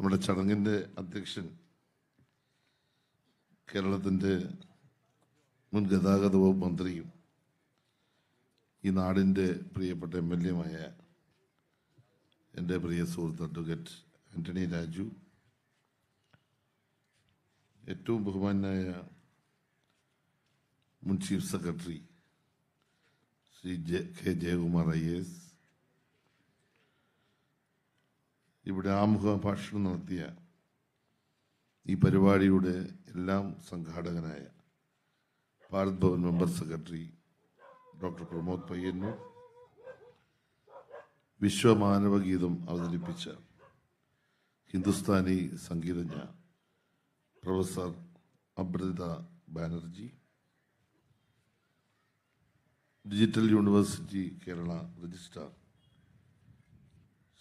നമ്മുടെ ചടങ്ങിൻ്റെ അധ്യക്ഷൻ കേരളത്തിൻ്റെ മുൻ ഗതാഗത വകുപ്പ് മന്ത്രിയും ഈ നാടിൻ്റെ പ്രിയപ്പെട്ട MLA-യുമായ എൻ്റെ പ്രിയ സുഹൃത്ത് അഡ്വക്കേറ്റ് ആൻ്റണി രാജു, ഏറ്റവും ബഹുമാനായ മുൻ chief secretary Shri K. Jayakumar IAS, ഇവിടെ ആമുഖ ഭാഷണം നടത്തിയ ഈ പരിപാടിയുടെ എല്ലാം സംഘാടകനായ Bharat Bhavan member secretary doctor Pramod Payyanur, വിശ്വമാനവഗീതം അവതരിപ്പിച്ച ഹിന്ദുസ്ഥാനി സംഗീതജ്ഞ professor Amrita Banerjee, digital university Kerala registrar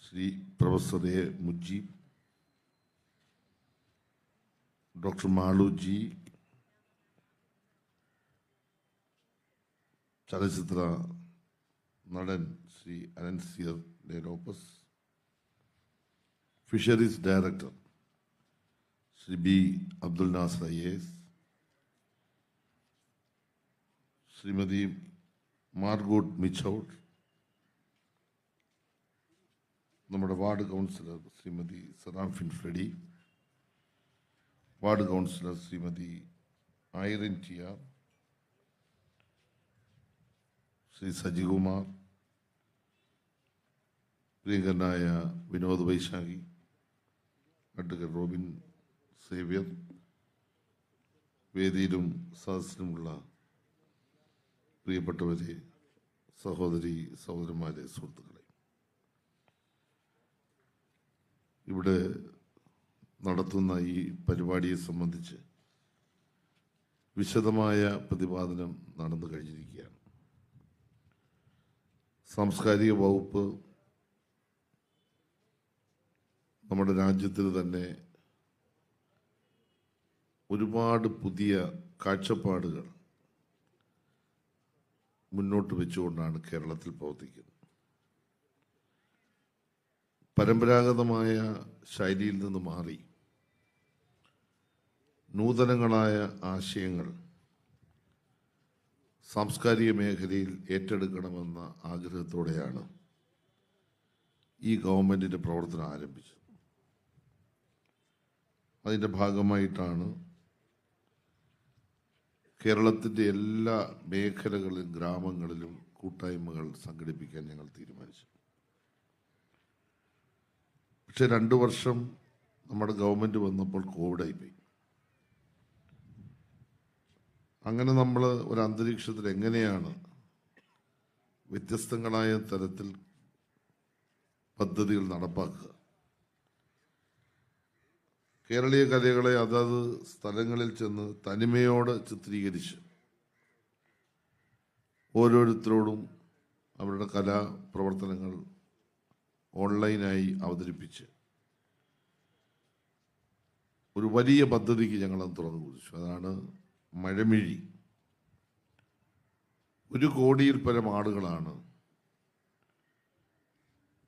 Shri professor A. Mujeeb, doctor Maluji, ചലച്ചിത്ര നടൻ ശ്രീ അനൻസിയർ Lopez, fisheries director Shri B. Abdul Nasar IAS, Shrimati Margot Michaud, നമ്മുടെ ward councillor Shrimati Serafin Freddy, ward councillor Shrimati Irene TR, Shri Sajikumar, പ്രിയങ്കരനായ Vinod Vaisakhi, advocate Robin Xavier, വേദിയിലും സദസ്സിലുമുള്ള പ്രിയപ്പെട്ടവരെ, സഹോദരി സഹോദരന്മാരെ, സുഹൃത്തുക്കളെ, ഇവിടെ നടത്തുന്ന ഈ പരിപാടിയെ സംബന്ധിച്ച് വിശദമായ പ്രതിപാദനം നടന്നു കഴിഞ്ഞിരിക്കുകയാണ്. സാംസ്കാരിക വകുപ്പ് നമ്മുടെ രാജ്യത്തിൽ തന്നെ ഒരുപാട് പുതിയ കാഴ്ചപ്പാടുകൾ മുന്നോട്ട് വെച്ചുകൊണ്ടാണ് കേരളത്തിൽ പ്രവർത്തിക്കുന്നത്. പരമ്പരാഗതമായ ശൈലിയിൽ നിന്ന് മാറി നൂതനങ്ങളായ ആശയങ്ങൾ സാംസ്കാരിക മേഖലയിൽ ഏറ്റെടുക്കണമെന്ന ആഗ്രഹത്തോടെയാണ് ഈ ഗവൺമെൻറ്റിൻ്റെ പ്രവർത്തനം ആരംഭിച്ചത്. അതിൻ്റെ ഭാഗമായിട്ടാണ് കേരളത്തിൻ്റെ എല്ലാ മേഖലകളിലും ഗ്രാമങ്ങളിലും കൂട്ടായ്മകൾ സംഘടിപ്പിക്കാൻ ഞങ്ങൾ തീരുമാനിച്ചു. പക്ഷെ 2 വർഷം നമ്മുടെ ഗവൺമെൻറ് വന്നപ്പോൾ കോവിഡായിപ്പോയി. അങ്ങനെ നമ്മൾ ഒരു അന്തരീക്ഷത്തിൽ എങ്ങനെയാണ് വ്യത്യസ്തങ്ങളായ തരത്തിൽ പദ്ധതികൾ നടപ്പാക്കുക, കേരളീയ കലകളെ അതത് സ്ഥലങ്ങളിൽ ചെന്ന് തനിമയോടെ ചിത്രീകരിച്ച് ഓരോരുത്തരോടും അവരുടെ കലാപ്രവർത്തനങ്ങൾ ഓൺലൈനായി അവതരിപ്പിച്ച് ഒരു വലിയ പദ്ധതിക്ക് ഞങ്ങളത് തുറന്നു കുറിച്ചു. അതാണ് മഴമിഴി. 1 കോടിയിൽ പരം ആളുകളാണ്,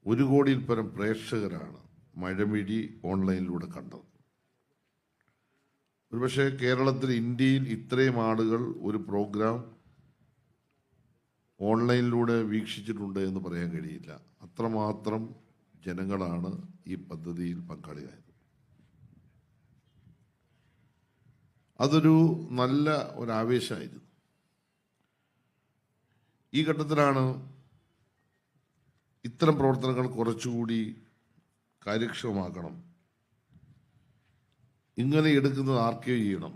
1 കോടിയിൽ പരം പ്രേക്ഷകരാണ് മഴമിഴി ഓൺലൈനിലൂടെ കണ്ടത്. ഒരുപക്ഷെ കേരളത്തിൽ, ഇന്ത്യയിൽ ഇത്രയും ആളുകൾ ഒരു പ്രോഗ്രാം ഓൺലൈനിലൂടെ വീക്ഷിച്ചിട്ടുണ്ട് എന്ന് പറയാൻ കഴിയില്ല. അത്രമാത്രം ജനങ്ങളാണ് ഈ പദ്ധതിയിൽ പങ്കാളിയായത്. അതൊരു നല്ല ഒരാവേശമായിരുന്നു. ഈ ഘട്ടത്തിലാണ് ഇത്തരം പ്രവർത്തനങ്ങൾ കുറച്ചുകൂടി കാര്യക്ഷമമാക്കണം, ഇങ്ങനെ എടുക്കുന്നത് ആർക്കൈവ് ചെയ്യണം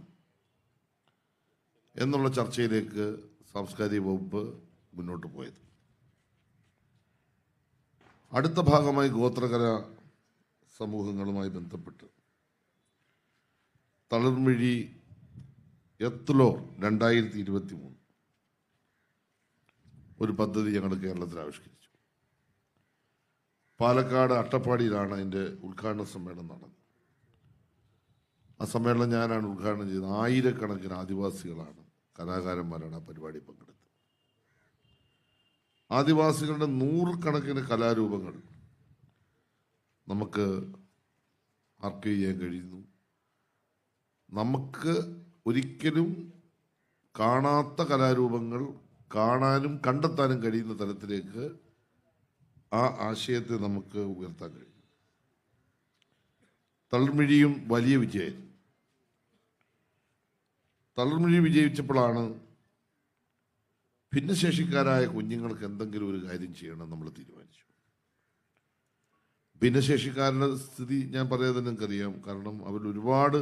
എന്നുള്ള ചർച്ചയിലേക്ക് സാംസ്കാരിക വകുപ്പ് മുന്നോട്ട് പോയത്. അടുത്ത ഭാഗമായി ഗോത്രകല സമൂഹങ്ങളുമായി ബന്ധപ്പെട്ട് തളിർമിഴി എത്ലോർ 2023 ഒരു പദ്ധതി ഞങ്ങൾ കേരളത്തിൽ ആവിഷ്കരിച്ചു. പാലക്കാട് അട്ടപ്പാടിയിലാണ് അതിൻ്റെ ഉദ്ഘാടന സമ്മേളനം നടന്നത്. ആ സമ്മേളനം ഞാനാണ് ഉദ്ഘാടനം ചെയ്തത്. 1000കണക്കിന് ആദിവാസികളാണ്, കലാകാരന്മാരാണ് ആ പരിപാടി പങ്കെടുത്തത്. ആദിവാസികളുടെ 100 കണക്കിന് കലാരൂപങ്ങൾ നമുക്ക് ആർക്കൈവ് ചെയ്യാൻ കഴിയുന്നു. നമുക്ക് ഒരിക്കലും കാണാത്ത കലാരൂപങ്ങൾ കാണാനും കണ്ടെത്താനും കഴിയുന്ന തലത്തിലേക്ക് ആ ആശയത്തെ നമുക്ക് ഉയർത്താൻ കഴിയും. തളിർമിഴിയും വലിയ വിജയം. തളിർമിഴി വിജയിച്ചപ്പോഴാണ് ഭിന്നശേഷിക്കാരായ കുഞ്ഞുങ്ങൾക്ക് എന്തെങ്കിലും ഒരു കാര്യം ചെയ്യണം നമ്മൾ തീരുമാനിച്ചു. ഭിന്നശേഷിക്കാരുടെ സ്ഥിതി ഞാൻ പറയാതെ നിങ്ങൾക്കറിയാം. കാരണം അവരിൽ ഒരുപാട്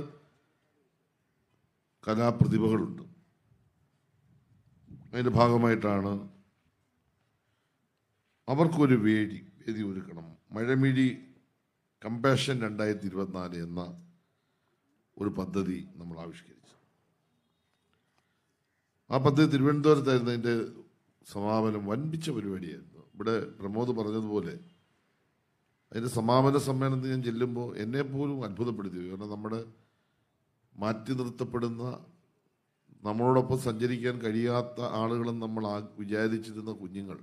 കലാപ്രതിഭകളുണ്ട്. അതിൻ്റെ ഭാഗമായിട്ടാണ് അവർക്കൊരു വേദി ഒരുക്കണം. മഴമിഴി കമ്പാഷൻ 2024 എന്ന ഒരു പദ്ധതി നമ്മൾ ആവിഷ്കരിച്ചു. ആ പദ്ധതി തിരുവനന്തപുരത്തായിരുന്നു. അതിൻ്റെ സമാപനം വൻപിച്ച പരിപാടിയായിരുന്നു. ഇവിടെ പ്രമോദ് പറഞ്ഞതുപോലെ അതിൻ്റെ സമാപന സമ്മേളനത്തിൽ ഞാൻ ചെല്ലുമ്പോൾ എന്നെപ്പോലും അത്ഭുതപ്പെടുത്തി. കാരണം നമ്മുടെ മാറ്റി നിർത്തപ്പെടുന്ന, നമ്മളോടൊപ്പം സഞ്ചരിക്കാൻ കഴിയാത്ത ആളുകളും നമ്മൾ വിചാരിച്ചിരുന്ന കുഞ്ഞുങ്ങൾ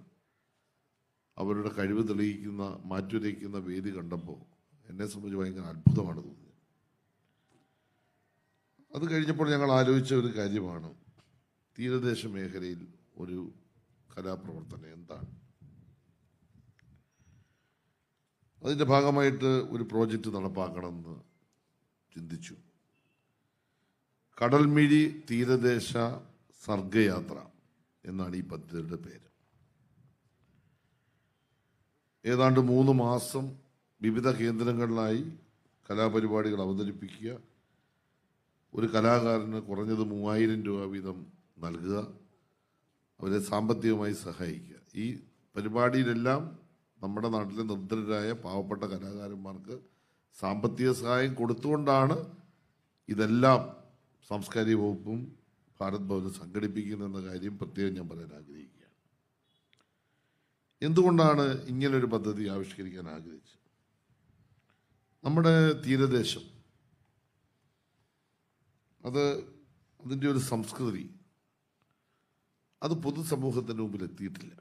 അവരുടെ കഴിവ് തെളിയിക്കുന്ന, മാറ്റുരയ്ക്കുന്ന വേദി കണ്ടപ്പോൾ എന്നെ സംബന്ധിച്ച് ഭയങ്കര അത്ഭുതമാണ് തോന്നിയത്. അത് കഴിഞ്ഞപ്പോൾ ഞങ്ങൾ ആലോചിച്ച ഒരു കാര്യമാണ് തീരദേശ മേഖലയിൽ ഒരു കലാപ്രവർത്തനം എന്താണ്. അതിൻ്റെ ഭാഗമായിട്ട് ഒരു പ്രോജക്റ്റ് നടപ്പാക്കണമെന്ന് ചിന്തിച്ചു. കടൽമിഴി തീരദേശ സർഗയാത്ര എന്നാണ് ഈ പദ്ധതിയുടെ പേര്. ഏതാണ്ട് 3 മാസം വിവിധ കേന്ദ്രങ്ങളിലായി കലാപരിപാടികൾ അവതരിപ്പിക്കുക, ഒരു കലാകാരന് കുറഞ്ഞത് 3000 രൂപ വീതം നൽകുക, അവരെ സാമ്പത്തികമായി സഹായിക്കുക. ഈ പരിപാടിയിലെല്ലാം നമ്മുടെ നാട്ടിലെ നിർദ്ധനരായ പാവപ്പെട്ട കലാകാരന്മാർക്ക് സാമ്പത്തിക സഹായം കൊടുത്തുകൊണ്ടാണ് ഇതെല്ലാം സാംസ്കാരിക വകുപ്പും ഭാരത് ഭവനും സംഘടിപ്പിക്കുന്നതെന്ന കാര്യം പ്രത്യേകം ഞാൻ പറയാൻ ആഗ്രഹിക്കുകയാണ്. എന്തുകൊണ്ടാണ് ഇങ്ങനൊരു പദ്ധതി ആവിഷ്കരിക്കാൻ ആഗ്രഹിച്ചത്? നമ്മുടെ തീരദേശം അതിൻ്റെ ഒരു സംസ്കൃതി അത് പൊതുസമൂഹത്തിൻ്റെ മുമ്പിൽ എത്തിയിട്ടില്ല.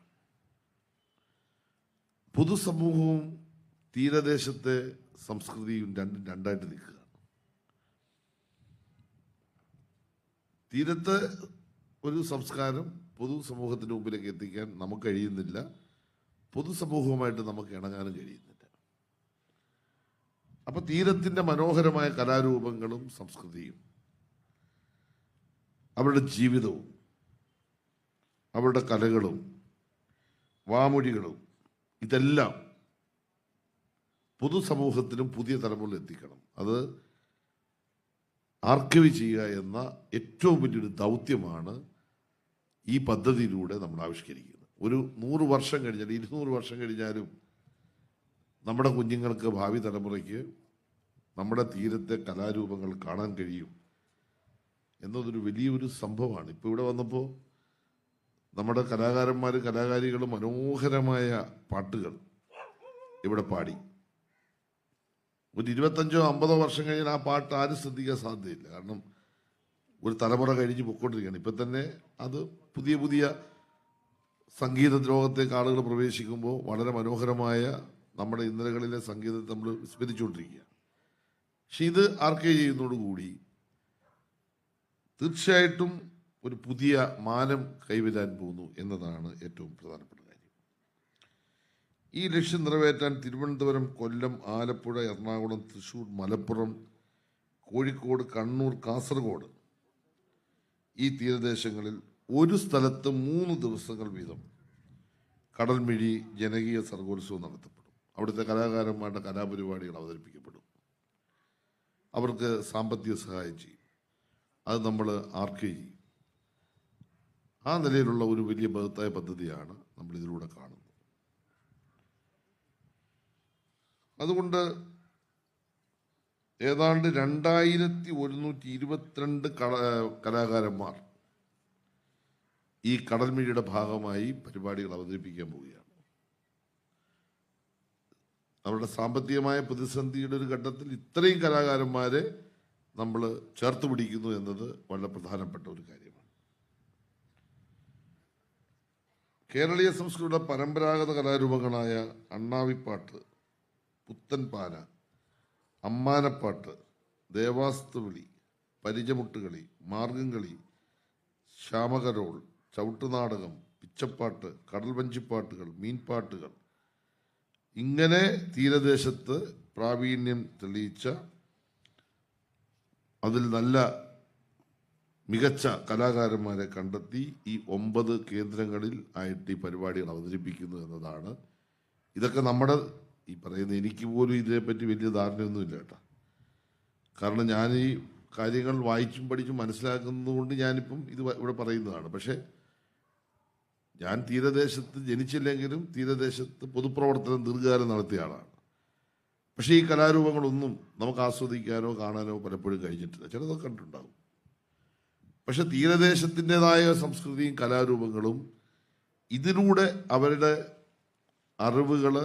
പൊതുസമൂഹവും തീരദേശത്തെ സംസ്കൃതിയും രണ്ടായിട്ട് നിൽക്കുകയാണ്. തീരത്തെ ഒരു സംസ്കാരം പൊതുസമൂഹത്തിൻ്റെ മുമ്പിലേക്ക് എത്തിക്കാൻ നമുക്ക് കഴിയുന്നില്ല. പൊതുസമൂഹവുമായിട്ട് നമുക്ക് ഇണങ്ങാനും കഴിയുന്നില്ല. അപ്പൊ തീരത്തിൻ്റെ മനോഹരമായ കലാരൂപങ്ങളും സംസ്കൃതിയും അവരുടെ ജീവിതവും അവരുടെ കലകളും വാമൊഴികളും ഇതെല്ലാം പൊതുസമൂഹത്തിനും പുതിയ തലമുറയിൽ എത്തിക്കണം. അത് ആർക്കൈവ് ചെയ്യുക എന്ന ഏറ്റവും വലിയൊരു ദൗത്യമാണ് ഈ പദ്ധതിയിലൂടെ നമ്മൾ ആവിഷ്കരിക്കുന്നത്. ഒരു 100 വർഷം കഴിഞ്ഞാൽ 200 വർഷം കഴിഞ്ഞാലും നമ്മുടെ കുഞ്ഞുങ്ങൾക്ക്, ഭാവി തലമുറയ്ക്ക് നമ്മുടെ തീരത്തെ കലാരൂപങ്ങൾ കാണാൻ കഴിയും എന്നതൊരു വലിയൊരു സംഭവമാണ്. ഇപ്പോൾ ഇവിടെ വന്നപ്പോൾ നമ്മുടെ കലാകാരന്മാരും കലാകാരികളും മനോഹരമായ പാട്ടുകൾ ഇവിടെ പാടി. ഒരു 25-50 വർഷം കഴിഞ്ഞാൽ ആ പാട്ട് ആരും ശ്രദ്ധിക്കാൻ സാധ്യതയില്ല. കാരണം ഒരു തലമുറ കഴിഞ്ഞ് പൊയ്ക്കൊണ്ടിരിക്കുകയാണ്. ഇപ്പം തന്നെ അത് പുതിയ പുതിയ സംഗീത ലോകത്തേക്ക് ആളുകൾ പ്രവേശിക്കുമ്പോൾ വളരെ മനോഹരമായ നമ്മുടെ ഇന്നലകളിലെ സംഗീതത്തെ നമ്മൾ വിസ്മരിച്ചുകൊണ്ടിരിക്കുകയാണ്. പക്ഷെ ഇത് ആർക്കൈവ് ചെയ്യുന്നതോടുകൂടി തീർച്ചയായിട്ടും ഒരു പുതിയ മാനം കൈവരാൻ പോകുന്നു എന്നതാണ് ഏറ്റവും പ്രധാനപ്പെട്ട കാര്യം. ഈ ലക്ഷ്യം നിറവേറ്റാൻ തിരുവനന്തപുരം, കൊല്ലം, ആലപ്പുഴ, എറണാകുളം, തൃശ്ശൂർ, മലപ്പുറം, കോഴിക്കോട്, കണ്ണൂർ, കാസർഗോഡ് ഈ തീരദേശങ്ങളിൽ ഒരു സ്ഥലത്ത് 3 ദിവസങ്ങൾ വീതം കടൽമിഴി ജനകീയ സർഗോത്സവം നടത്തപ്പെടും. അവിടുത്തെ കലാകാരന്മാരുടെ കലാപരിപാടികൾ അവതരിപ്പിക്കപ്പെടും. അവർക്ക് സാമ്പത്തിക സഹായം ചെയ്യും. അത് നമ്മൾ ആർക്കൈവ് ചെയ്യും. ആ നിലയിലുള്ള ഒരു വലിയ ബൃഹത്തായ പദ്ധതിയാണ് നമ്മൾ ഇതിലൂടെ കാണുന്നത്. അതുകൊണ്ട് ഏതാണ്ട് 2122 കലാകാരന്മാർ ഈ കടൽമിഴിയുടെ ഭാഗമായി പരിപാടികൾ അവതരിപ്പിക്കാൻ പോവുകയാണ്. അവരുടെ സാമ്പത്തികമായ പ്രതിസന്ധിയുടെ ഒരു ഘട്ടത്തിൽ ഇത്രയും കലാകാരന്മാരെ നമ്മൾ ചേർത്ത് പിടിക്കുന്നു എന്നത് വളരെ പ്രധാനപ്പെട്ട ഒരു കാര്യമാണ്. കേരളീയ സംസ്കൃതിയുടെ പരമ്പരാഗത കലാരൂപങ്ങളായ അണ്ണാവിപ്പാട്ട്, പുത്തൻപാന, അമ്മാനപ്പാട്ട്, ദേവാസ്തുവിളി, പരിചമുട്ടുകളി, മാർഗംകളി, ശ്യാമകരോൾ, ചവിട്ടുനാടകം, പിച്ചപ്പാട്ട്, കടൽവഞ്ചിപ്പാട്ടുകൾ, മീൻപാട്ടുകൾ, ഇങ്ങനെ തീരദേശത്ത് പ്രാവീണ്യം തെളിയിച്ച അതിൽ നല്ല മികച്ച കലാകാരന്മാരെ കണ്ടെത്തി ഈ 9 കേന്ദ്രങ്ങളിൽ ആയിട്ട് ഈ പരിപാടികൾ അവതരിപ്പിക്കുന്നു എന്നതാണ്. ഇതൊക്കെ നമ്മുടെ ഈ പറയുന്ന എനിക്ക് പോലും ഇതിനെപ്പറ്റി വലിയ ധാരണയൊന്നുമില്ല കേട്ടോ. കാരണം ഞാൻ ഈ കാര്യങ്ങൾ വായിച്ചും പഠിച്ചും മനസ്സിലാക്കുന്നതുകൊണ്ട് ഞാനിപ്പം ഇത് ഇവിടെ പറയുന്നതാണ്. പക്ഷേ ഞാൻ തീരദേശത്ത് ജനിച്ചില്ലെങ്കിലും തീരദേശത്ത് പൊതുപ്രവർത്തനം ദീർഘകാലം നടത്തിയ ആളാണ്. പക്ഷേ ഈ കലാരൂപങ്ങളൊന്നും നമുക്ക് ആസ്വദിക്കാനോ കാണാനോ പലപ്പോഴും കഴിഞ്ഞിട്ടില്ല. ചിലതൊക്കെ കണ്ടിട്ടുണ്ടാകും. പക്ഷെ തീരദേശത്തിൻ്റെതായ സംസ്കൃതിയും കലാരൂപങ്ങളും ഇതിലൂടെ അവരുടെ അറിവുകൾ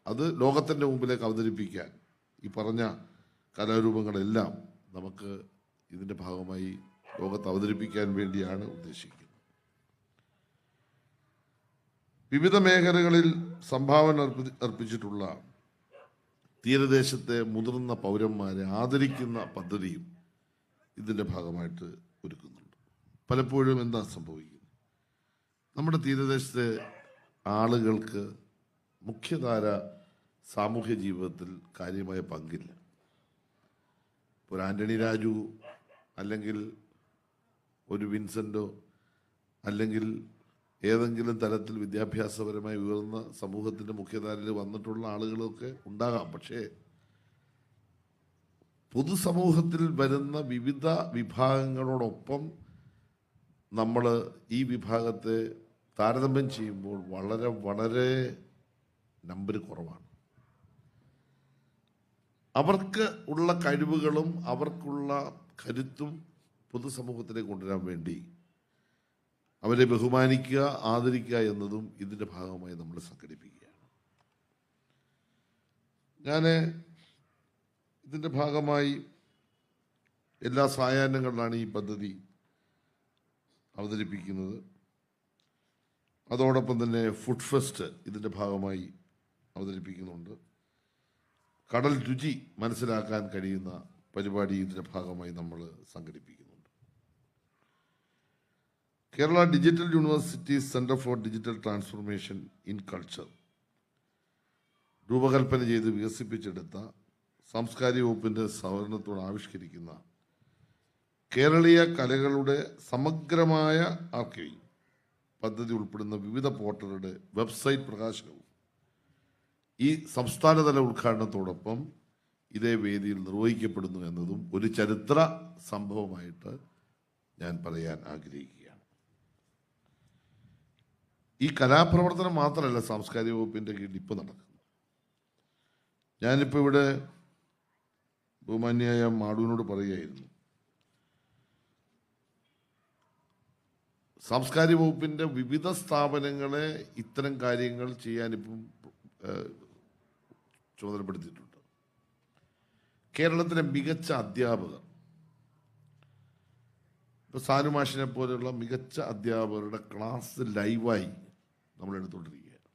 അത് ലോകത്തിൻ്റെ മുമ്പിലേക്ക് അവതരിപ്പിക്കാൻ ഈ പറഞ്ഞ കലാരൂപങ്ങളെല്ലാം നമുക്ക് ഇതിൻ്റെ ഭാഗമായി ലോകത്ത് അവതരിപ്പിക്കാൻ വേണ്ടിയാണ് ഉദ്ദേശിക്കുന്നത്. വിവിധ മേഖലകളിൽ സംഭാവന അർപ്പിച്ചിട്ടുള്ള തീരദേശത്തെ മുതിർന്ന പൗരന്മാരെ ആദരിക്കുന്ന പദ്ധതിയും ഇതിൻ്റെ ഭാഗമായിട്ട് ഒരുക്കുന്നുണ്ട്. പലപ്പോഴും എന്താ സംഭവിക്കുന്നത്, നമ്മുടെ തീരദേശത്തെ ആളുകൾക്ക് മുഖ്യധാര സാമൂഹ്യ ജീവിതത്തിൽ കാര്യമായ പങ്കില്ല. ഒരു ആൻ്റണി രാജു അല്ലെങ്കിൽ ഒരു വിൻസെൻ്റോ അല്ലെങ്കിൽ ഏതെങ്കിലും തരത്തിൽ വിദ്യാഭ്യാസപരമായി ഉയർന്ന സമൂഹത്തിൻ്റെ മുഖ്യധാരയിൽ വന്നിട്ടുള്ള ആളുകളൊക്കെ ഉണ്ടാകാം. പക്ഷേ പൊതുസമൂഹത്തിൽ വരുന്ന വിവിധ വിഭാഗങ്ങളോടൊപ്പം നമ്മൾ ഈ വിഭാഗത്തെ താരതമ്യം ചെയ്യുമ്പോൾ വളരെ വളരെ നമ്പർ കുറവാണ്. അവർക്ക് ഉള്ള കഴിവുകളും അവർക്കുള്ള കരുത്തും പൊതുസമൂഹത്തിലേക്ക് കൊണ്ടുവരാൻ വേണ്ടി അവരെ ബഹുമാനിക്കുക, ആദരിക്കുക എന്നതും ഇതിൻ്റെ ഭാഗമായി നമ്മൾ സംഘടിപ്പിക്കുകയാണ്. ഞാൻ ഇതിൻ്റെ ഭാഗമായി എല്ലാ സായാഹ്നങ്ങളിലാണ് ഈ പദ്ധതി അവതരിപ്പിക്കുന്നത്. അതോടൊപ്പം തന്നെ ഫുഡ് ഫെസ്റ്റ് ഇതിൻ്റെ ഭാഗമായി അവതരിപ്പിക്കുന്നുണ്ട്. കടൽ രുചി മനസ്സിലാക്കാൻ കഴിയുന്ന പരിപാടി ഇതിൻ്റെ ഭാഗമായി നമ്മൾ സംഘടിപ്പിക്കുന്നുണ്ട്. Kerala digital university centre for digital transformation in culture രൂപകൽപ്പന ചെയ്ത് വികസിപ്പിച്ചെടുത്ത സാംസ്കാരിക വകുപ്പിൻ്റെ സഹകരണത്തോട് ആവിഷ്കരിക്കുന്ന കേരളീയ കലകളുടെ സമഗ്രമായ ആർക്കൈവിംഗ് പദ്ധതി ഉൾപ്പെടുന്ന വിവിധ പോർട്ടലുകളുടെ വെബ്സൈറ്റ് പ്രകാശനവും ഈ സംസ്ഥാനതല ഉദ്ഘാടനത്തോടൊപ്പം ഇതേ വേദിയിൽ നിർവഹിക്കപ്പെടുന്നു എന്നതും ഒരു ചരിത്ര സംഭവമായിട്ട് ഞാൻ പറയാൻ ആഗ്രഹിക്കുകയാണ്. ഈ കലാപ്രവർത്തനം മാത്രമല്ല സാംസ്കാരിക വകുപ്പിൻ്റെ കീഴിൽ ഇപ്പോൾ നടക്കുന്നത്. ഞാനിപ്പോൾ ഇവിടെ ബഹുമാന്യായ മാധുവിനോട് പറയുകയായിരുന്നു, സാംസ്കാരിക വകുപ്പിൻ്റെ വിവിധ സ്ഥാപനങ്ങളെ ഇത്തരം കാര്യങ്ങൾ ചെയ്യാനിപ്പം ചുമതലപ്പെടുത്തിയിട്ടുണ്ട്. കേരളത്തിലെ മികച്ച അധ്യാപകർ, ഇപ്പോൾ സാനുമാഷിനെ പോലെയുള്ള മികച്ച അധ്യാപകരുടെ ക്ലാസ് ലൈവായി നമ്മൾ എടുത്തുകൊണ്ടിരിക്കുകയാണ്.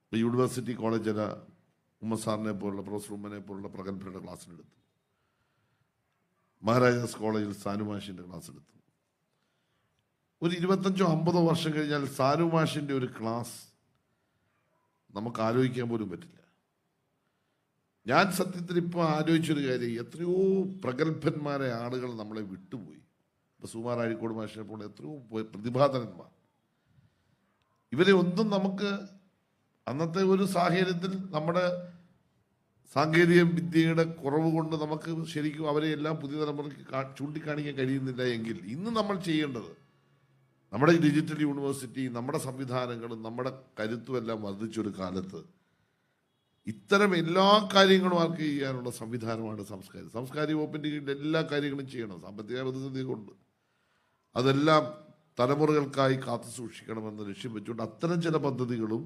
ഇപ്പോൾ യൂണിവേഴ്സിറ്റി കോളേജിലെ ഉമ്മസാറിനെ പോലുള്ള പ്രൊഫസർ ഉമ്മനെ പോലുള്ള പ്രഗത്ഭരുടെ ക്ലാസ്സിനെടുത്തു. മഹാരാജാസ് കോളേജിൽ സാനുമാഷിൻ്റെ ക്ലാസ് എടുത്തു. ഒരു 25-50 വർഷം കഴിഞ്ഞാൽ സാനുമാഷിൻ്റെ ഒരു ക്ലാസ് നമുക്ക് ആലോചിക്കാൻ പോലും പറ്റില്ല. ഞാൻ സത്യത്തിൽ ഇപ്പോൾ ആലോചിച്ചൊരു കാര്യം, എത്രയോ പ്രഗത്ഭന്മാരെ ആളുകൾ നമ്മളെ വിട്ടുപോയി. ഇപ്പോൾ സുമാർ അഴീക്കോട് മാഷിനെ പോലെ എത്രയോ പ്രതിഭാധനന്മാർ, ഇവരെ ഒന്നും നമുക്ക് അന്നത്തെ ഒരു സാഹചര്യത്തിൽ നമ്മുടെ സാങ്കേതിക വിദ്യയുടെ കുറവ് കൊണ്ട് നമുക്ക് ശരിക്കും അവരെ എല്ലാം പുതിയ തലമുറയ്ക്ക് ചൂണ്ടിക്കാണിക്കാൻ കഴിയുന്നില്ല. എങ്കിൽ ഇന്ന് നമ്മൾ ചെയ്യേണ്ടത് നമ്മുടെ ഡിജിറ്റൽ യൂണിവേഴ്സിറ്റി, നമ്മുടെ സംവിധാനങ്ങളും നമ്മുടെ കരുത്തും എല്ലാം വർദ്ധിച്ചൊരു കാലത്ത് ഇത്തരം എല്ലാ കാര്യങ്ങളും ആർക്ക് ചെയ്യാനുള്ള സംവിധാനമാണ് സാംസ്കാരിക വകുപ്പിൻ്റെ കീഴിൽ എല്ലാ കാര്യങ്ങളും ചെയ്യണം. സാമ്പത്തിക പ്രതിസന്ധി കൊണ്ട് അതെല്ലാം തലമുറകൾക്കായി കാത്തു സൂക്ഷിക്കണമെന്ന് ലക്ഷ്യം വെച്ചുകൊണ്ട് അത്തരം ചില പദ്ധതികളും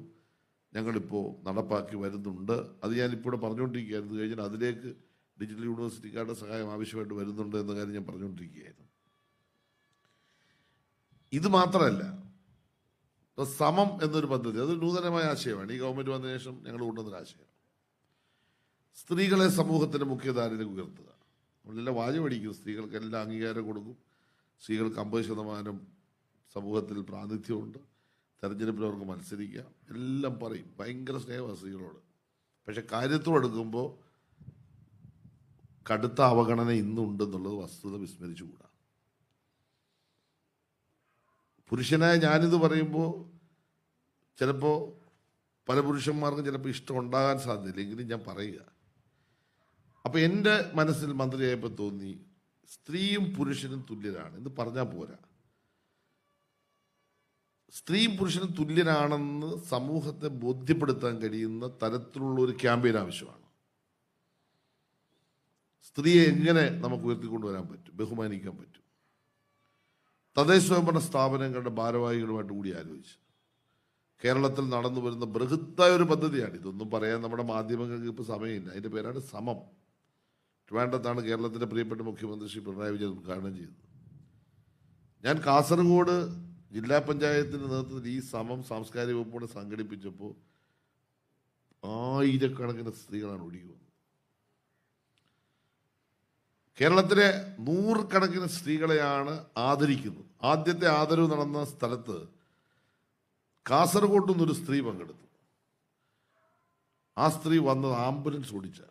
ഞങ്ങളിപ്പോൾ നടപ്പാക്കി വരുന്നുണ്ട്. അത് ഞാനിപ്പോൾ പറഞ്ഞുകൊണ്ടിരിക്കുകയായിരുന്നു. കഴിഞ്ഞാൽ അതിലേക്ക് ഡിജിറ്റൽ യൂണിവേഴ്സിറ്റിക്കാരുടെ സഹായം ആവശ്യമായിട്ട് വരുന്നുണ്ട് എന്ന കാര്യം ഞാൻ പറഞ്ഞുകൊണ്ടിരിക്കുകയായിരുന്നു. ഇത് മാത്രമല്ല, ഇപ്പോൾ സമം എന്നൊരു പദ്ധതി, അത് നൂതനമായ ആശയമാണ്. ഈ ഗവൺമെൻറ് വന്ന ശേഷം ഞങ്ങൾ കൊണ്ടുവന്നൊരു ആശയം. സ്ത്രീകളെ സമൂഹത്തിൻ്റെ മുഖ്യധാരയിലേക്ക് ഉയർത്തുക. നമ്മളെല്ലാം വാചകം അടിക്കും, സ്ത്രീകൾക്ക് എല്ലാം അംഗീകാരം കൊടുക്കും, സ്ത്രീകൾക്ക് 50% സമൂഹത്തിൽ പ്രാതിനിധ്യമുണ്ട്, തെരഞ്ഞെടുപ്പിൽ അവർക്ക് മത്സരിക്കാം, എല്ലാം പറയും, ഭയങ്കര സ്നേഹമാണ് സ്ത്രീകളോട്. പക്ഷെ കാര്യത്തോടെടുക്കുമ്പോൾ കടുത്ത അവഗണന ഇന്നുണ്ടെന്നുള്ളത് വസ്തുത വിസ്മരിച്ചുകൂടാ. പുരുഷനായ ഞാനിത് പറയുമ്പോൾ ചിലപ്പോൾ പല പുരുഷന്മാർക്കും ചിലപ്പോൾ ഇഷ്ടം ഉണ്ടാകാൻ സാധ്യതയില്ല, എങ്കിലും ഞാൻ പറയുക. അപ്പം എൻ്റെ മനസ്സിൽ മന്ത്രിയായപ്പോൾ തോന്നി, സ്ത്രീയും പുരുഷനും തുല്യരാണ് എന്ന് പറഞ്ഞാൽ പോരാ, സ്ത്രീയും പുരുഷനും തുല്യരാണെന്ന് സമൂഹത്തെ ബോധ്യപ്പെടുത്താൻ കഴിയുന്ന തരത്തിലുള്ള ഒരു ക്യാമ്പയിൻ ആവശ്യമാണ്. സ്ത്രീയെ എങ്ങനെ നമുക്ക് ഉയർത്തിക്കൊണ്ടുവരാൻ പറ്റും, ബഹുമാനിക്കാൻ പറ്റും? തദ്ദേശ സ്വയംഭരണ സ്ഥാപനങ്ങളുടെ ഭാരവാഹികളുമായിട്ട് കൂടി ആലോചിച്ച് കേരളത്തിൽ നടന്നു വരുന്ന ബൃഹത്തായ ഒരു പദ്ധതിയാണ്. ഇതൊന്നും പറയാൻ നമ്മുടെ മാധ്യമങ്ങൾക്ക് ഇപ്പോൾ സമയമില്ല. അതിൻ്റെ പേരാണ് സമം. ട്രിവാൻഡ്രത്താണ് കേരളത്തിൻ്റെ പ്രിയപ്പെട്ട മുഖ്യമന്ത്രി ശ്രീ പിണറായി വിജയൻ ഉദ്ഘാടനം ചെയ്തത്. ഞാൻ കാസർഗോഡ് ജില്ലാ പഞ്ചായത്തിൻ്റെ നേതൃത്വത്തിൽ ഈ സമം സാംസ്കാരിക വകുപ്പോടെ സംഘടിപ്പിച്ചപ്പോൾ ആയിരക്കണക്കിന് സ്ത്രീകളാണ് ഒഴുകി വന്നത്. കേരളത്തിലെ 100 കണക്കിന് സ്ത്രീകളെയാണ് ആദരിക്കുന്നത്. ആദ്യത്തെ ആദരവ് നടന്ന സ്ഥലത്ത് കാസർഗോഡ് നിന്നൊരു സ്ത്രീ പങ്കെടുത്തു. ആ സ്ത്രീ വന്നത് ആംബുലൻസ് ഓടിച്ച.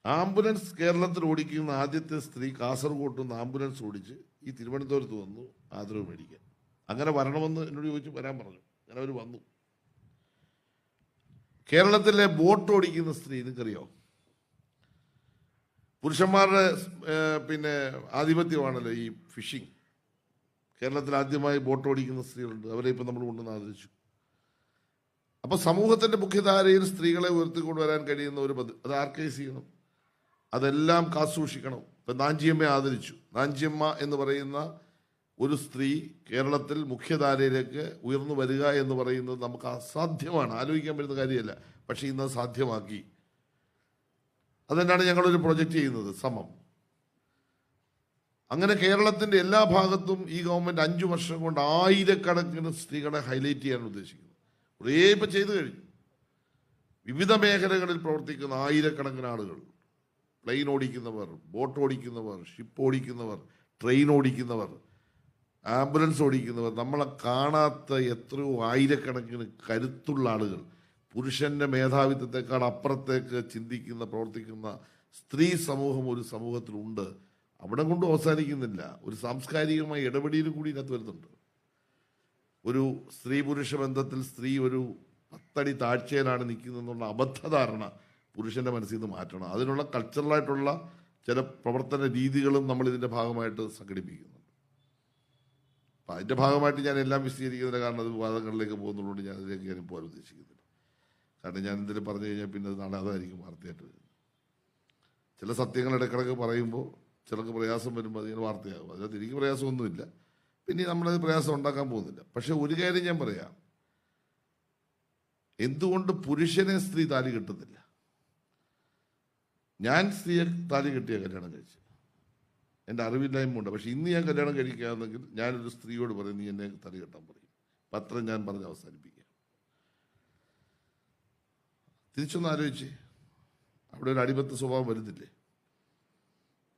ആംബുലൻസ് കേരളത്തിൽ ഓടിക്കുന്ന ആദ്യത്തെ സ്ത്രീ കാസർഗോഡ് നിന്ന് ആംബുലൻസ് ഓടിച്ച് ഈ തിരുവനന്തപുരത്ത് വന്നു ആദരവ് മേടിക്കാൻ. അങ്ങനെ വരണമെന്ന് എന്നോട് ചോദിച്ചു, വരാൻ പറഞ്ഞു. അങ്ങനെ അവർ വന്നു. കേരളത്തിലെ ബോട്ട് ഓടിക്കുന്ന സ്ത്രീ നിങ്ങൾക്കറിയോ? പുരുഷന്മാരുടെ ആധിപത്യമാണല്ലോ ഈ ഫിഷിംഗ്. കേരളത്തിൽ ആദ്യമായി ബോട്ട് ഓടിക്കുന്ന സ്ത്രീകളുണ്ട്, അവരെ ഇപ്പം നമ്മൾ കൊണ്ടുവന്ന് ആദരിച്ചു. അപ്പോൾ സമൂഹത്തിൻ്റെ മുഖ്യധാരയിൽ സ്ത്രീകളെ ഉയർത്തിക്കൊണ്ടുവരാൻ കഴിയുന്ന ഒരു അത് ആർക്കൈസ് ചെയ്യണം, അതെല്ലാം കാത്തുസൂക്ഷിക്കണം. ഇപ്പം നാഞ്ചിയമ്മയെ ആദരിച്ചു. നാഞ്ചിയമ്മ എന്ന് പറയുന്ന ഒരു സ്ത്രീ കേരളത്തിൽ മുഖ്യധാരയിലേക്ക് ഉയർന്നു വരിക എന്ന് പറയുന്നത് നമുക്ക് അസാധ്യമാണ്, ആലോചിക്കാൻ പറ്റുന്ന കാര്യമല്ല. പക്ഷേ ഇന്നത് സാധ്യമാക്കി. അതുതന്നെയാണ് ഞങ്ങളൊരു പ്രൊജക്റ്റ് ചെയ്യുന്നത്, സമം. അങ്ങനെ കേരളത്തിൻ്റെ എല്ലാ ഭാഗത്തും ഈ ഗവൺമെൻറ് 5 വർഷം കൊണ്ട് ആയിരക്കണക്കിന് സ്ത്രീകളെ ഹൈലൈറ്റ് ചെയ്യാൻ ഉദ്ദേശിക്കുന്നു. കുറേ ഇപ്പം ചെയ്തു കഴിഞ്ഞു. വിവിധ മേഖലകളിൽ പ്രവർത്തിക്കുന്ന ആയിരക്കണക്കിന് ആളുകൾ, പ്ലെയിൻ ഓടിക്കുന്നവർ, ബോട്ട് ഓടിക്കുന്നവർ, ഷിപ്പ് ഓടിക്കുന്നവർ, ട്രെയിൻ ഓടിക്കുന്നവർ, ആംബുലൻസ് ഓടിക്കുന്നവർ, നമ്മളെ കാണാത്ത എത്രയോ ആയിരക്കണക്കിന് കരുത്തുള്ള ആളുകൾ, പുരുഷൻ്റെ മേധാവിത്വത്തെക്കാൾ അപ്പുറത്തേക്ക് ചിന്തിക്കുന്ന പ്രവർത്തിക്കുന്ന സ്ത്രീ സമൂഹം ഒരു സമൂഹത്തിലുണ്ട്. അവിടെ കൊണ്ട് അവസാനിക്കുന്നില്ല, ഒരു സാംസ്കാരികമായ ഇടപെടലും കൂടി ഇതിനകത്ത് വരുന്നുണ്ട്. ഒരു സ്ത്രീ പുരുഷ ബന്ധത്തിൽ സ്ത്രീ ഒരു 10 അടി താഴ്ചയിലാണ് നിൽക്കുന്നതെന്നുള്ള അബദ്ധധാരണ പുരുഷൻ്റെ മനസ്സിൽ നിന്ന് മാറ്റണം. അതിനുള്ള കൾച്ചറലായിട്ടുള്ള ചില പ്രവർത്തന രീതികളും നമ്മൾ ഇതിൻ്റെ ഭാഗമായിട്ട് സംഘടിപ്പിക്കുന്നുണ്ട്. അപ്പം അതിൻ്റെ ഭാഗമായിട്ട് ഞാൻ എല്ലാം വിശദീകരിക്കുന്നില്ല, കാരണം അത് വിവാദങ്ങളിലേക്ക് പോകുന്നതുകൊണ്ട് ഞാൻ അതിലേക്ക് ഞാൻ പോകാൻ ഉദ്ദേശിക്കുന്നില്ല. കാരണം ഞാൻ എന്തെങ്കിലും പറഞ്ഞു കഴിഞ്ഞാൽ പിന്നെ അത് നാളെ അതായിരിക്കും വാർത്തയായിട്ട് വരുന്നത്. ചില സത്യങ്ങൾ ഇടയ്ക്കിടയ്ക്ക് പറയുമ്പോൾ ചിലർക്ക് പ്രയാസം വരുമ്പോൾ അതിങ്ങനെ വാർത്തയാകും. അതിനകത്ത് എനിക്ക് പ്രയാസമൊന്നുമില്ല, പിന്നെ നമ്മളത് പ്രയാസം ഉണ്ടാക്കാൻ പോകുന്നില്ല. പക്ഷെ ഒരു കാര്യം ഞാൻ പറയാം, എന്തുകൊണ്ട് പുരുഷനെ സ്ത്രീ താലി കെട്ടുന്നില്ല? ഞാൻ സ്ത്രീയെ താലി കെട്ടിയ കല്യാണം കഴിച്ച്, എൻ്റെ അറിവില്ലായ്മ. പക്ഷെ ഇന്ന് ഞാൻ കല്യാണം കഴിക്കാമെന്നെങ്കിൽ ഞാനൊരു സ്ത്രീയോട് പറയും, നീ എന്നെ താലി കെട്ടാൻ പറയും. പത്രം ഞാൻ പറഞ്ഞ് അവസാനിപ്പിക്കുക. തിരിച്ചൊന്ന് ആലോചിച്ച്, അവിടെ ഒരു അടിമത്ത സ്വഭാവം വരുന്നില്ലേ?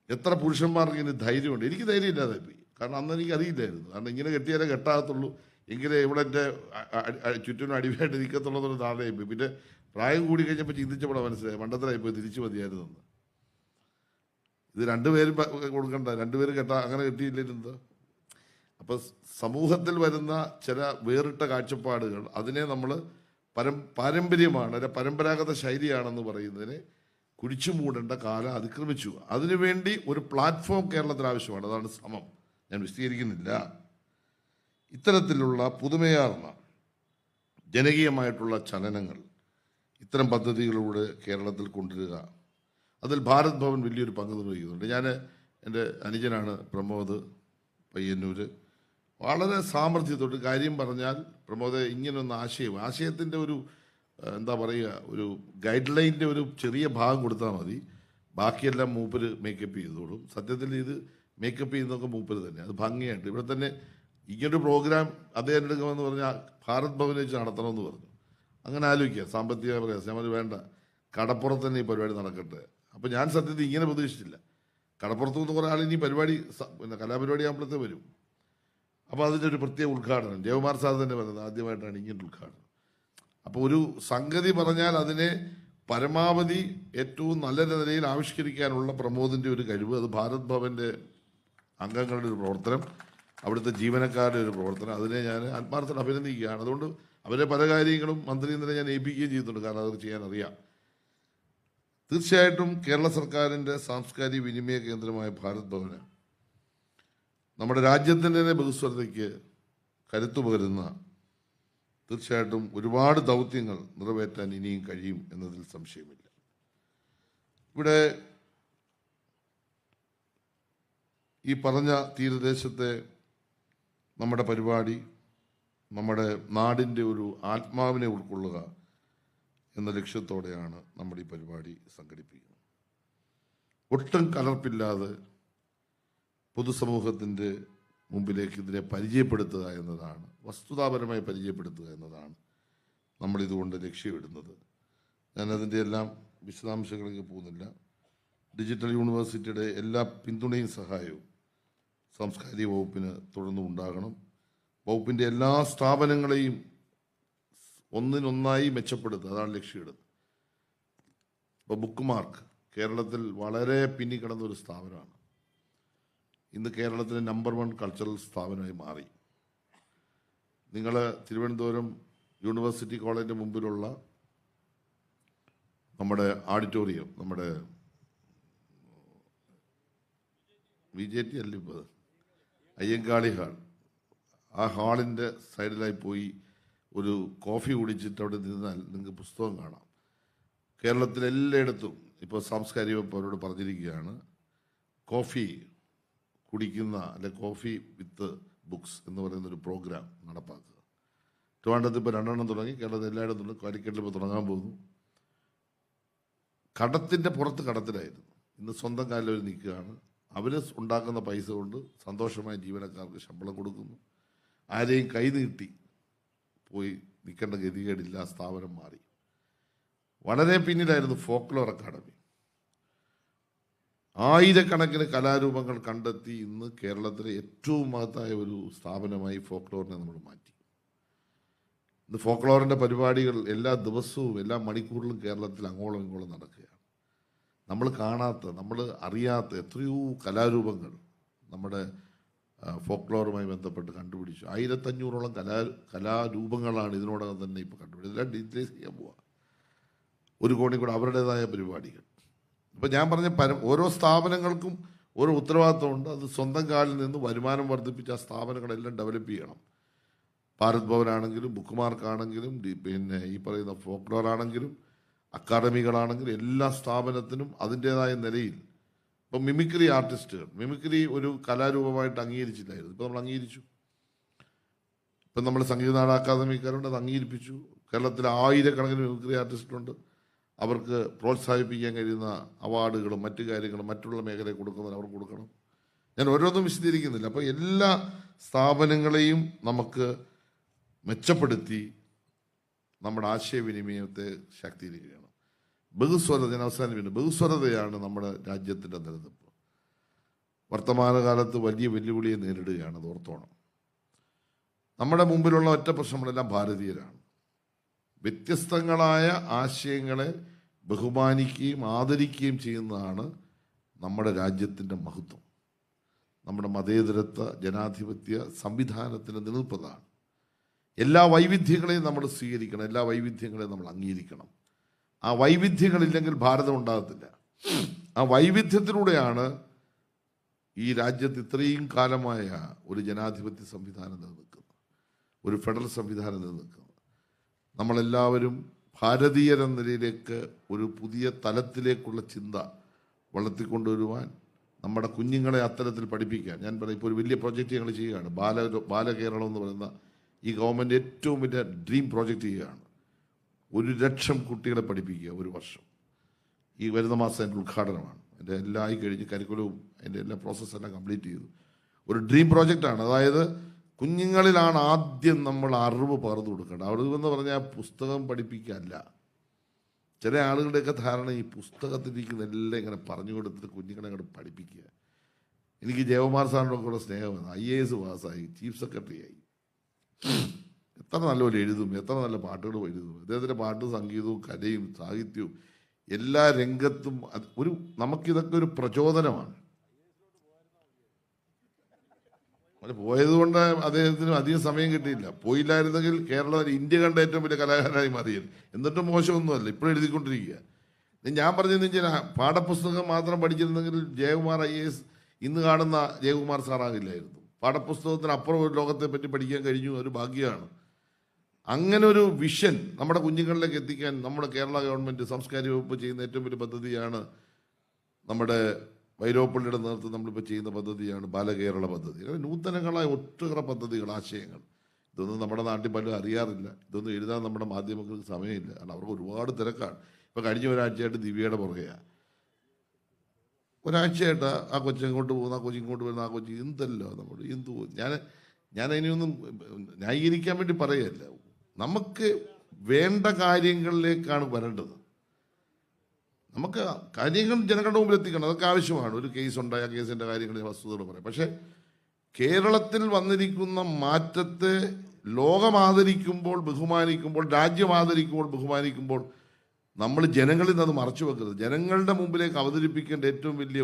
എത്ര പുരുഷന്മാർക്ക് ഇനി ധൈര്യമുണ്ട്? എനിക്ക് ധൈര്യം ഇല്ലാതായി പോയി. കാരണം അന്ന് എനിക്ക് അറിയില്ലായിരുന്നു. കാരണം ഇങ്ങനെ കെട്ടിയാലേ കെട്ടാകത്തുള്ളൂ, എങ്കിലേ ഇവിടെ എൻ്റെ ചുറ്റിനും അടിമയായിട്ട് നിൽക്കത്തുള്ളൂ എന്നൊരു ധാരണയായിപ്പോയി. പിന്നെ പ്രായം കൂടി കഴിഞ്ഞപ്പോൾ ചിന്തിച്ചപ്പോഴാണ് മനസ്സിലായി, മണ്ടത്തരായിപ്പോയി, തിരിച്ചു മതിയായിരുന്നു എന്ന്. ഇത് 2 പേരും കൊടുക്കണ്ട, 2 പേരും അങ്ങനെ കെട്ടിയില്ലെന്താ? അപ്പം സമൂഹത്തിൽ വരുന്ന ചില വേറിട്ട കാഴ്ചപ്പാടുകൾ, അതിനെ നമ്മൾ പാരമ്പര്യമാണ്, അല്ലെ പരമ്പരാഗത ശൈലിയാണെന്ന് പറയുന്നതിനെ കുഴിച്ചു മൂടേണ്ട കാലം അതിക്രമിച്ചു. അതിനുവേണ്ടി ഒരു പ്ലാറ്റ്ഫോം കേരളത്തിൽ ആവശ്യമാണ്. അതാണ് സമം. ഞാൻ വിശദീകരിക്കുന്നില്ല. ഇത്തരത്തിലുള്ള പുതുമയാർന്ന ജനകീയമായിട്ടുള്ള ചലനങ്ങൾ ഇത്തരം പദ്ധതികളിലൂടെ കേരളത്തിൽ കൊണ്ടുവരിക, അതിൽ ഭാരത് ഭവൻ വലിയൊരു പങ്ക് നിർവഹിക്കുന്നുണ്ട്. ഞാൻ എൻ്റെ അനുജനാണ് പ്രമോദ് പയ്യന്നൂർ. വളരെ സാമർഥ്യത്തോട്ട് കാര്യം പറഞ്ഞാൽ പ്രമോദ് ഇങ്ങനൊന്ന് ആശയത്തിൻ്റെ ഒരു എന്താ പറയുക, ഒരു ഗൈഡ് ലൈനിൻ്റെ ഒരു ചെറിയ ഭാഗം കൊടുത്താൽ മതി, ബാക്കിയെല്ലാം മൂപ്പര് മേക്കപ്പ് ചെയ്തോളും. സത്യത്തിൽ ഇത് മേക്കപ്പ് ചെയ്യുന്നതൊക്കെ മൂപ്പര് തന്നെ, അത് ഭംഗിയായിട്ട്. ഇവിടെ തന്നെ ഇങ്ങനൊരു പ്രോഗ്രാം അദ്ദേഹം എടുക്കുമെന്ന് പറഞ്ഞാൽ ഭാരത് ഭവനിൽ വെച്ച് നടത്തണമെന്ന് പറഞ്ഞു. അങ്ങനെ ആലോചിക്കുക, സാമ്പത്തിക പ്രയാസം. ഞാൻ വേണ്ട, കടപ്പുറത്ത് തന്നെ ഈ പരിപാടി നടക്കട്ടെ. അപ്പോൾ ഞാൻ സത്യത്തിൽ ഇങ്ങനെ പ്രതീക്ഷിച്ചില്ല. കടപ്പുറത്തു നിന്ന് കുറേ ആൾ ഇനി പരിപാടി പിന്നെ കലാപരിപാടി ആകുമ്പോഴത്തേ വരും. അപ്പോൾ അതിൻ്റെ ഒരു പ്രത്യേക ഉദ്ഘാടനം ജയകുമാർ സാർ തന്നെ പറയുന്നത് ആദ്യമായിട്ടാണ് ഇങ്ങനെ ഉദ്ഘാടനം. അപ്പോൾ ഒരു സംഗതി പറഞ്ഞാൽ അതിനെ പരമാവധി ഏറ്റവും നല്ല നിലയിൽ ആവിഷ്കരിക്കാനുള്ള പ്രമോദിൻ്റെ ഒരു കഴിവ്, അത് ഭാരത് ഭവൻ്റെ അംഗങ്ങളുടെ ഒരു പ്രവർത്തനം, അവിടുത്തെ ജീവനക്കാരുടെ ഒരു പ്രവർത്തനം, അതിനെ ഞാൻ ആത്മാർത്ഥം അഭിനന്ദിക്കുകയാണ്. അതുകൊണ്ട് അവരെ പല കാര്യങ്ങളും മന്ത്രി ഇന്നലെ ഞാൻ ഏൽപ്പിക്കുകയും ചെയ്തിട്ടുണ്ട്, കാരണം അത് ചെയ്യാൻ അറിയാം. തീർച്ചയായിട്ടും കേരള സർക്കാരിൻ്റെ സാംസ്കാരിക വിനിമയ കേന്ദ്രമായ ഭാരത് ഭവന് നമ്മുടെ രാജ്യത്തിൻ്റെ തന്നെ ബഹുസ്വരതയ്ക്ക് കരുത്തു പകരുന്ന തീർച്ചയായിട്ടും ഒരുപാട് ദൗത്യങ്ങൾ നിറവേറ്റാൻ ഇനിയും കഴിയും എന്നതിൽ സംശയമില്ല. ഇവിടെ ഈ പറഞ്ഞ തീരദേശത്തെ നമ്മുടെ പരിപാടി നമ്മുടെ നാടിൻ്റെ ഒരു ആത്മാവിനെ ഉൾക്കൊള്ളുക എന്ന ലക്ഷ്യത്തോടെയാണ് നമ്മൾ ഈ പരിപാടി സംഘടിപ്പിക്കുന്നത്. ഒട്ടും കലർപ്പില്ലാതെ പൊതുസമൂഹത്തിൻ്റെ മുമ്പിലേക്ക് ഇതിനെ പരിചയപ്പെടുത്തുക എന്നതാണ്, വസ്തുതാപരമായി പരിചയപ്പെടുത്തുക എന്നതാണ് നമ്മളിതുകൊണ്ട് ലക്ഷ്യമിടുന്നത്. ഞാനതിൻ്റെ എല്ലാം വിശദാംശങ്ങളിലേക്ക് പോകുന്നില്ല. ഡിജിറ്റൽ യൂണിവേഴ്സിറ്റിയുടെ എല്ലാ പിന്തുണയും സഹായവും സാംസ്കാരിക വകുപ്പിന് തുടർന്നും ഉണ്ടാകണം. വകുപ്പിൻ്റെ എല്ലാ സ്ഥാപനങ്ങളെയും ഒന്നിനൊന്നായി മെച്ചപ്പെടുത്തുക, അതാണ് ലക്ഷ്യമിടുന്നത്. ഇപ്പോൾ ബുക്ക് മാർക്ക് കേരളത്തിൽ വളരെ പിന്നിക്കിടന്ന ഒരു സ്ഥാപനമാണ്. ഇന്ന് കേരളത്തിലെ നമ്പർ 1 കൾച്ചറൽ സ്ഥാപനമായി മാറി. നിങ്ങൾ തിരുവനന്തപുരം യൂണിവേഴ്സിറ്റി കോളേജിൻ്റെ മുമ്പിലുള്ള നമ്മുടെ ഓഡിറ്റോറിയം, നമ്മുടെ VJT അല്ല, ഇപ്പോൾ അയ്യങ്കാളി ഹാൾ, ആ ഹാളിൻ്റെ സൈഡിലായി പോയി ഒരു കോഫി കുടിച്ചിട്ട് അവിടെ നിന്നാൽ നിങ്ങൾക്ക് പുസ്തകം കാണാം. കേരളത്തിലെല്ലായിടത്തും ഇപ്പോൾ സാംസ്കാരിക വകുപ്പ് അവരോട് പറഞ്ഞിരിക്കുകയാണ്, കോഫി കുടിക്കുന്ന അല്ലെ കോഫി വിത്ത് ബുക്സ് എന്ന് പറയുന്നൊരു പ്രോഗ്രാം നടപ്പാക്കുക. ട്രിവാൻഡ്രത്ത് ഇപ്പോൾ 2 തുടങ്ങി, കേരളത്തിൽ എല്ലായിടത്തും കാലിക്കറ്റിൽ ഇപ്പോൾ തുടങ്ങാൻ പോകുന്നു. കടത്തിൻ്റെ പുറത്ത് കടത്തിലായിരുന്നു, ഇന്ന് സ്വന്തം കാലിൽ അവർ നിൽക്കുകയാണ്. അവർ ഉണ്ടാക്കുന്ന പൈസ കൊണ്ട് സന്തോഷമായി ജീവനക്കാർക്ക് ശമ്പളം കൊടുക്കുന്നു. ആരെയും കൈനീട്ടി പോയി നിൽക്കേണ്ട ഗതികേടില്ല, സ്ഥാപനം മാറി. വളരെ പിന്നിലായിരുന്നു ഫോക്ലോർ അക്കാദമി. ആയിരക്കണക്കിന് കലാരൂപങ്ങൾ കണ്ടെത്തി ഇന്ന് കേരളത്തിലെ ഏറ്റവും മഹത്തായ ഒരു സ്ഥാപനമായി ഫോക്ലോറിനെ നമ്മൾ മാറ്റി. ഇന്ന് ഫോക്ലോറിൻ്റെ പരിപാടികൾ എല്ലാ ദിവസവും എല്ലാ മണിക്കൂറിലും കേരളത്തിൽ അങ്ങോളം ഇങ്ങോളം നടക്കുകയാണ്. നമ്മൾ കാണാത്ത, നമ്മൾ അറിയാത്ത എത്രയോ കലാരൂപങ്ങൾ നമ്മുടെ ഫോക്ലോറുമായി ബന്ധപ്പെട്ട് കണ്ടുപിടിച്ചു. 1500ഓളം കലാരൂപങ്ങളാണ് ഇതിനോടകം തന്നെ ഇപ്പോൾ കണ്ടുപിടിച്ചത്. എല്ലാം ഡിജിറ്റലൈസ് ചെയ്യാൻ പോവുക. 1 കോടി കൂടെ അവരുടേതായ പരിപാടികൾ. അപ്പോൾ ഞാൻ പറഞ്ഞ ഓരോ സ്ഥാപനങ്ങൾക്കും ഓരോ ഉത്തരവാദിത്വമുണ്ട്. അത് സ്വന്തം കാലിൽ നിന്ന് വരുമാനം വർദ്ധിപ്പിച്ച് ആ സ്ഥാപനങ്ങളെല്ലാം ഡെവലപ്പ് ചെയ്യണം. ഭാരത് ഭവനാണെങ്കിലും ബുക്ക് മാർക്കാണെങ്കിലും പിന്നെ ഈ പറയുന്ന ഫോക്ലോർ ആണെങ്കിലും അക്കാദമികളാണെങ്കിലും എല്ലാ സ്ഥാപനത്തിനും അതിൻ്റേതായ നിലയിൽ. ഇപ്പം മിമിക്രി ആർട്ടിസ്റ്റുകൾ, മിമിക്രി ഒരു കലാരൂപമായിട്ട് അംഗീകരിച്ചില്ലായിരുന്നു, ഇപ്പം നമ്മൾ അംഗീകരിച്ചു. ഇപ്പം നമ്മൾ സംഗീത നാടക അക്കാദമിക്കാരുണ്ട്, അത് അംഗീകരിപ്പിച്ചു. കേരളത്തിൽ ആയിരക്കണക്കിന് മിമിക്രി ആർട്ടിസ്റ്റുണ്ട്. അവർക്ക് പ്രോത്സാഹിപ്പിക്കാൻ കഴിയുന്ന അവാർഡുകളും മറ്റു കാര്യങ്ങളും മറ്റുള്ള മേഖലയിൽ കൊടുക്കുന്നതിന് അവർക്ക് കൊടുക്കണം. ഞാൻ ഓരോന്നും വിശദീകരിക്കുന്നില്ല. അപ്പോൾ എല്ലാ സ്ഥാപനങ്ങളെയും നമുക്ക് മെച്ചപ്പെടുത്തി നമ്മുടെ ആശയവിനിമയത്തെ ശാക്തീകരിക്കുകയാണ്. ബഹുസ്വരത, ഞാൻ അവസാനിപ്പിക്കുന്നു, ബഹുസ്വരതയാണ് നമ്മുടെ രാജ്യത്തിൻ്റെ നിലനിൽപ്പ്. വർത്തമാനകാലത്ത് വലിയ വെല്ലുവിളിയെ നേരിടുകയാണ്, അത് ഓർത്തോണം. നമ്മുടെ മുമ്പിലുള്ള ഒറ്റ പ്രശ്നങ്ങളെല്ലാം ഭാരതീയരാണ്. വ്യത്യസ്തങ്ങളായ ആശയങ്ങളെ ബഹുമാനിക്കുകയും ആദരിക്കുകയും ചെയ്യുന്നതാണ് നമ്മുടെ രാജ്യത്തിൻ്റെ മഹത്വം. നമ്മുടെ മതേതരത്വ ജനാധിപത്യ സംവിധാനത്തിൻ്റെ നിലനിൽപ്പതാണ്. എല്ലാ വൈവിധ്യങ്ങളെയും നമ്മൾ സ്വീകരിക്കണം, എല്ലാ വൈവിധ്യങ്ങളെയും നമ്മൾ അംഗീകരിക്കണം. ആ വൈവിധ്യങ്ങളില്ലെങ്കിൽ ഭാരതം ഉണ്ടാകത്തില്ല. ആ വൈവിധ്യത്തിലൂടെയാണ് ഈ രാജ്യത്ത് ഇത്രയും കാലമായ ഒരു ജനാധിപത്യ സംവിധാനം നിലനിൽക്കുന്നത്, ഒരു ഫെഡറൽ സംവിധാനം നിലനിൽക്കുന്നത്. നമ്മളെല്ലാവരും ഭാരതീയരെന്ന നിലയിലേക്ക് ഒരു പുതിയ തലത്തിലേക്കുള്ള ചിന്ത വളർത്തിക്കൊണ്ടുവരുവാൻ, നമ്മുടെ കുഞ്ഞുങ്ങളെ അത്തരത്തിൽ പഠിപ്പിക്കാൻ, ഞാൻ പറയും, ഇപ്പോൾ ഒരു വലിയ പ്രോജക്റ്റ് ഞങ്ങൾ ചെയ്യുകയാണ്. ബാലകേരളം എന്ന് പറയുന്ന ഈ ഗവൺമെൻറ് ഏറ്റവും വലിയ ഡ്രീം പ്രോജക്റ്റ് ചെയ്യുകയാണ്. 1,00,000 കുട്ടികളെ പഠിപ്പിക്കുക ഒരു വർഷം. ഈ വരുന്ന മാസം എൻ്റെ ഉദ്ഘാടനമാണ്. എൻ്റെ എല്ലാം ആയി കഴിഞ്ഞ് കരിക്കുലവും എൻ്റെ എല്ലാ പ്രോസസ്സെല്ലാം കംപ്ലീറ്റ് ചെയ്തു. ഒരു ഡ്രീം പ്രോജക്റ്റാണ്. അതായത് കുഞ്ഞുങ്ങളിലാണ് ആദ്യം നമ്മൾ അറിവ് പകർന്നു കൊടുക്കേണ്ടത്. അറിവെന്ന് പറഞ്ഞാൽ പുസ്തകം പഠിപ്പിക്കുകയല്ല. ചില ആളുകളുടെയൊക്കെ ധാരണ ഈ പുസ്തകത്തിലിരിക്കുന്ന എല്ലാം ഇങ്ങനെ പറഞ്ഞു കൊടുത്തിട്ട് കുഞ്ഞുങ്ങളെ അങ്ങോട്ട് പഠിപ്പിക്കുക. എനിക്ക് ജയകുമാർ സാറിനൊക്കെ ഉള്ള സ്നേഹമാണ്. IAS പാസ്സായി, ചീഫ് സെക്രട്ടറി ആയി, എത്ര നല്ലപോലെ എഴുതും, എത്ര നല്ല പാട്ടുകളും എഴുതും. അദ്ദേഹത്തിൻ്റെ പാട്ടും സംഗീതവും കലയും സാഹിത്യവും എല്ലാ രംഗത്തും നമുക്കിതൊക്കെ ഒരു പ്രചോദനമാണ്. അവിടെ പോയതുകൊണ്ട് അദ്ദേഹത്തിന് അധികം സമയം കിട്ടിയില്ല. പോയില്ലായിരുന്നെങ്കിൽ കേരളത്തിൽ ഇന്ത്യ കണ്ട ഏറ്റവും വലിയ കലാകാരനായി മാറിയത്. എന്നിട്ടും മോശമൊന്നുമല്ല, ഇപ്പോഴും എഴുതിക്കൊണ്ടിരിക്കുക. ഞാൻ പറഞ്ഞതെന്ന് വെച്ചാൽ പാഠപുസ്തകം മാത്രം പഠിച്ചിരുന്നെങ്കിൽ ജയകുമാർ IAS ഇന്ന് കാണുന്ന ജയകുമാർ സാറാകില്ലായിരുന്നു. പാഠപുസ്തകത്തിന് അപ്പുറം ഒരു ലോകത്തെ പറ്റി പഠിക്കാൻ കഴിഞ്ഞു, ഒരു ഭാഗ്യമാണ്. അങ്ങനെ ഒരു വിഷൻ നമ്മുടെ കുഞ്ഞുങ്ങളിലേക്ക് എത്തിക്കാൻ നമ്മുടെ കേരള ഗവൺമെൻറ് സാംസ്കാരിക വകുപ്പ് ചെയ്യുന്ന ഏറ്റവും വലിയ പദ്ധതിയാണ് നമ്മുടെ വൈരോപ്പള്ളിയുടെ നേതൃത്വം നമ്മളിപ്പോൾ ചെയ്യുന്ന പദ്ധതിയാണ് ബാലകേരള പദ്ധതി. അങ്ങനെ നൂതനങ്ങളായ ഒട്ടേറെ പദ്ധതികൾ, ആശയങ്ങൾ. ഇതൊന്നും നമ്മുടെ നാട്ടിൽ പലരും അറിയാറില്ല. ഇതൊന്നും എഴുതാൻ നമ്മുടെ മാധ്യമങ്ങൾക്ക് സമയമില്ല. കാരണം അവർക്ക് ഒരുപാട് തിരക്കാണ്. ഇപ്പോൾ കഴിഞ്ഞ ഒരാഴ്ചയായിട്ട് ദിവ്യയുടെ പുറകെയാണ്. ഒരാഴ്ചയായിട്ട് ആ കൊച്ചിങ്ങോട്ട് പോകുന്ന, ആ കൊച്ചിങ്ങോട്ട് വരുന്ന, ആ കൊച്ചി എന്തല്ലോ നമ്മൾ എന്തു. ഞാൻ അതിനൊന്നും ന്യായീകരിക്കാൻ വേണ്ടി പറയുകയല്ല. നമുക്ക് വേണ്ട കാര്യങ്ങളിലേക്കാണ് വരേണ്ടത്. നമുക്ക് കാര്യങ്ങൾ ജനങ്ങളുടെ മുമ്പിൽ എത്തിക്കണം, അതൊക്കെ ആവശ്യമാണ്. ഒരു കേസ് ഉണ്ടായ ആ കേസിൻ്റെ കാര്യങ്ങൾ വസ്തുതകൾ പറയാം. പക്ഷേ കേരളത്തിൽ വന്നിരിക്കുന്ന മാറ്റത്തെ ലോകം ആദരിക്കുമ്പോൾ, ബഹുമാനിക്കുമ്പോൾ, രാജ്യം ആദരിക്കുമ്പോൾ, ബഹുമാനിക്കുമ്പോൾ നമ്മൾ ജനങ്ങളിൽ നിന്ന് അത് മറച്ചു വെക്കരുത്. ജനങ്ങളുടെ മുമ്പിലേക്ക് അവതരിപ്പിക്കേണ്ട ഏറ്റവും വലിയ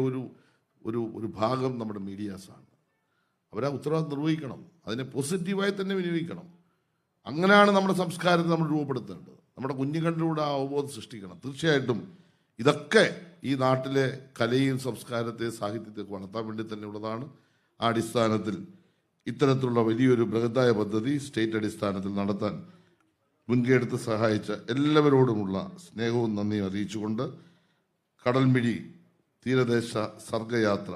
ഒരു ഭാഗം നമ്മുടെ മീഡിയാസാണ്. അവരാ ഉത്തരവാദിത്വം നിർവഹിക്കണം, അതിനെ പോസിറ്റീവായി തന്നെ വിനിയോഗിക്കണം. അങ്ങനെയാണ് നമ്മുടെ സംസ്കാരത്തെ നമ്മൾ രൂപപ്പെടുത്തേണ്ടത്. നമ്മുടെ കുഞ്ഞുങ്ങളിലൂടെ ആ അവബോധം സൃഷ്ടിക്കണം. തീർച്ചയായിട്ടും ഇതൊക്കെ ഈ നാട്ടിലെ കലയും സംസ്കാരത്തെ, സാഹിത്യത്തെ വളർത്താൻ വേണ്ടി തന്നെ ഉള്ളതാണ്. ആ അടിസ്ഥാനത്തിൽ ഇത്തരത്തിലുള്ള വലിയൊരു ബൃഹത്തായ പദ്ധതി സ്റ്റേറ്റ് അടിസ്ഥാനത്തിൽ നടത്താൻ മുൻകൈയെടുത്ത് സഹായിച്ച എല്ലാവരോടുമുള്ള സ്നേഹവും നന്ദിയും അറിയിച്ചുകൊണ്ട് കടൽമിഴി തീരദേശ സർഗയാത്ര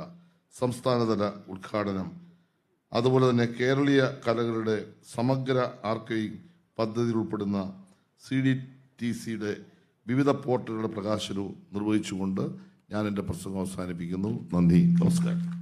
സംസ്ഥാനതല ഉദ്ഘാടനം, അതുപോലെ തന്നെ കേരളീയ കലകളുടെ സമഗ്ര ആർക്കൈവിംഗ് പദ്ധതിയിൽ ഉൾപ്പെടുന്ന CDTCയുടെ വിവിധ പോർട്ടലുകളുടെ പ്രകാശനവും നിർവഹിച്ചുകൊണ്ട് ഞാൻ എൻ്റെ പ്രസംഗം അവസാനിപ്പിക്കുന്നു. നന്ദി, നമസ്കാരം.